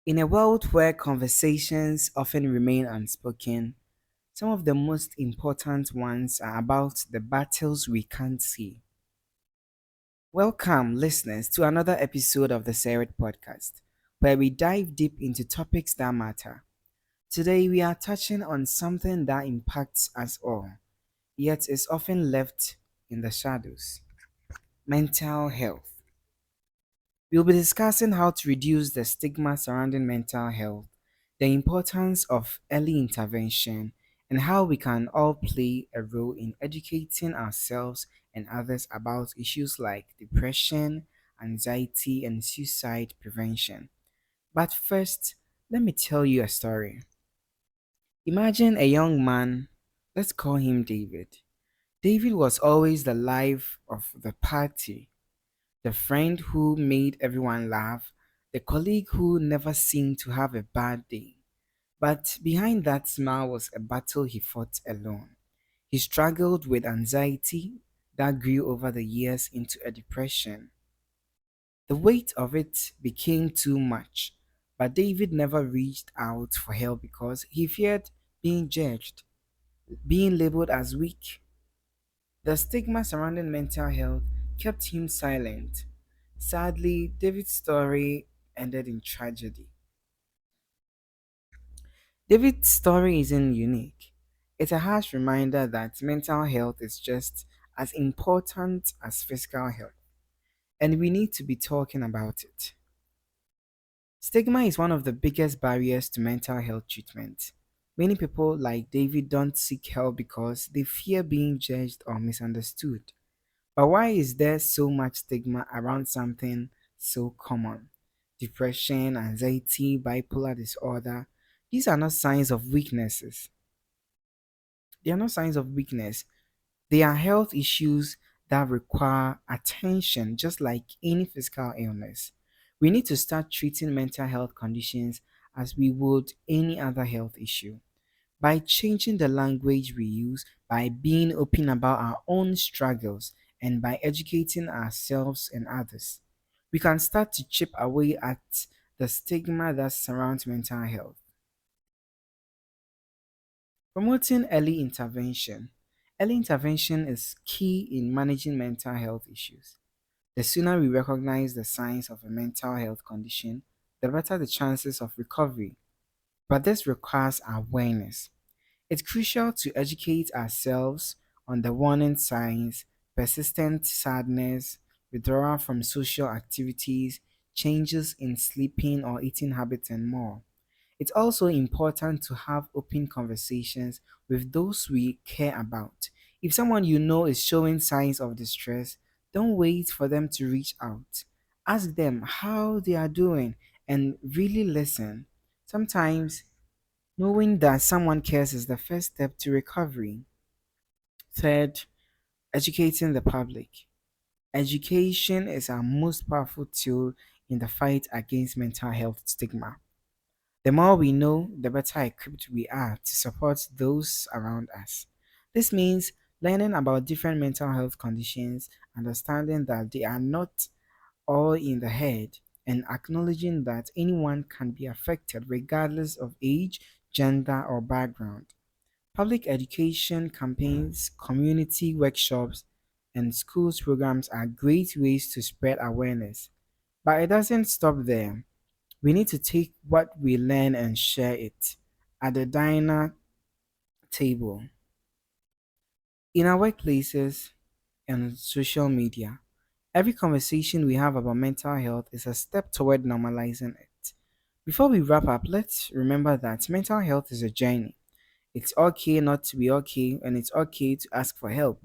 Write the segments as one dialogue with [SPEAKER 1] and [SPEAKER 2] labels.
[SPEAKER 1] In a world where conversations often remain unspoken, some of the most important ones are about the battles we can't see. Welcome, listeners, to another episode of the Sered Podcast, where we dive deep into topics that matter. Today, we are touching on something that impacts us all, yet is often left in the shadows: mental health. We'll be discussing how to reduce the stigma surrounding mental health, the importance of early intervention, and how we can all play a role in educating ourselves and others about issues like depression, anxiety, and suicide prevention. But first, let me tell you a story. Imagine a young man, let's call him David. David was always the life of the party, the friend who made everyone laugh, the colleague who never seemed to have a bad day. But behind that smile was a battle he fought alone. He struggled with anxiety that grew over the years into a depression. The weight of it became too much, but David never reached out for help because he feared being judged, being labeled as weak. The stigma surrounding mental health kept him silent. Sadly, David's story ended in tragedy. David's story isn't unique. It's a harsh reminder that mental health is just as important as physical health, and we need to be talking about it. Stigma is one of the biggest barriers to mental health treatment. Many people, like David, don't seek help because they fear being judged or misunderstood. But why is there so much stigma around something so common? Depression, anxiety, bipolar disorder, these are not signs of weaknesses. They are not signs of weakness. They are health issues that require attention, just like any physical illness. We need to start treating mental health conditions as we would any other health issue. By changing the language we use, by being open about our own struggles, and by educating ourselves and others, we can start to chip away at the stigma that surrounds mental health. Promoting early intervention. Early intervention is key in managing mental health issues. The sooner we recognize the signs of a mental health condition, the better the chances of recovery. But this requires awareness. It's crucial to educate ourselves on the warning signs: persistent sadness, withdrawal from social activities, changes in sleeping or eating habits, and more. It's also important to have open conversations with those we care about. If someone you know is showing signs of distress, don't wait for them to reach out. Ask them how they are doing and really listen. Sometimes knowing that someone cares is the first step to recovery. Third, educating the public. Education is our most powerful tool in the fight against mental health stigma. The more we know, the better equipped we are to support those around us. This means learning about different mental health conditions, understanding that they are not all in the head, and acknowledging that anyone can be affected regardless of age, gender, or background. Public education campaigns, community workshops, and schools programs are great ways to spread awareness. But it doesn't stop there. We need to take what we learn and share it at the dinner table, in our workplaces, and social media. Every conversation we have about mental health is a step toward normalizing it. Before we wrap up, let's remember that mental health is a journey. It's okay not to be okay, and it's okay to ask for help.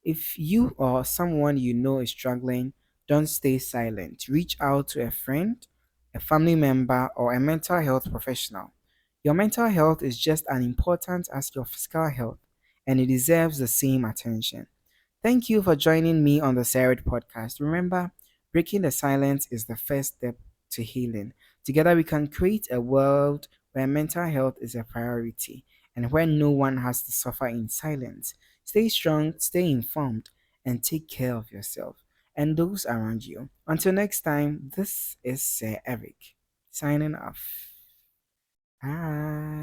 [SPEAKER 1] If you or someone you know is struggling, don't stay silent. Reach out to a friend, a family member, or a mental health professional. Your mental health is just as important as your physical health, and it deserves the same attention. Thank you for joining me on the Sarid podcast. Remember, breaking the silence is the first step to healing. Together, we can create a world where mental health is a priority and where no one has to suffer in silence. Stay strong, stay informed, and take care of yourself and those around you. Until next time, this is Sir Eric. Signing off. Bye.